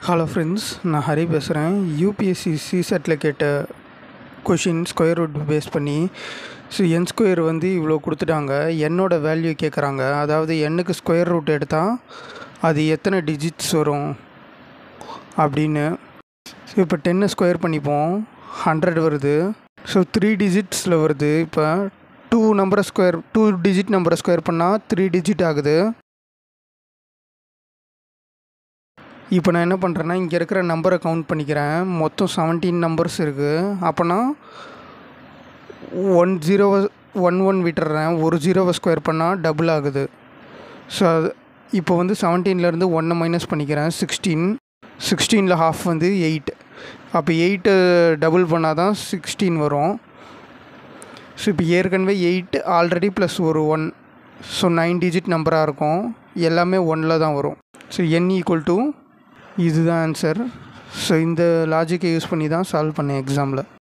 Hello friends, நான் ஹரி பேசுகிறேன். UPSC சிசெட்டில் கேட்ட கொஷின் ஸ்கொயர் ரூட் பேஸ் பண்ணி என் ஸ்கொயர் வந்து இவ்வளோ கொடுத்துட்டாங்க. என்னோட வேல்யூ கேட்குறாங்க. அதாவது எண்ணுக்கு ஸ்கொயர் ரூட் எடுத்தால் அது எத்தனை டிஜிட்ஸ் வரும் அப்படின்னு. இப்போ 10 ஸ்கொயர் பண்ணிப்போம், 100 வருது. 3 டிஜிட்ஸில் வருது. இப்போ 2 டிஜிட் நம்பரை ஸ்கொயர் பண்ணால் 3 டிஜிட் ஆகுது. இப்போ நான் என்ன பண்ணுறேன்னா, இங்கே இருக்கிற நம்பரை கவுண்ட் பண்ணிக்கிறேன். மொத்தம் 17 நம்பர்ஸ் இருக்குது. அப்போனா 1 விட்டுறேன். ஒரு 0 ஸ்கொயர் பண்ணால் டபுள் ஆகுது. அது இப்போ வந்து 17லேருந்து 1 மைனஸ் பண்ணிக்கிறேன். 16 ஹாஃப் வந்து 8. அப்போ 8 டபுள் பண்ணால் தான் 16 வரும். இப்போ ஏற்கனவே 8 ஆல்ரெடி ப்ளஸ் ஒரு 1, 9 டிஜிட் நம்பராக இருக்கும். எல்லாமே 1ல் தான் வரும். n = இதுதான் ஆன்சர். இந்த லாஜிக்கை யூஸ் பண்ணி தான் சால்வ் பண்ணேன் எக்ஸாமில்.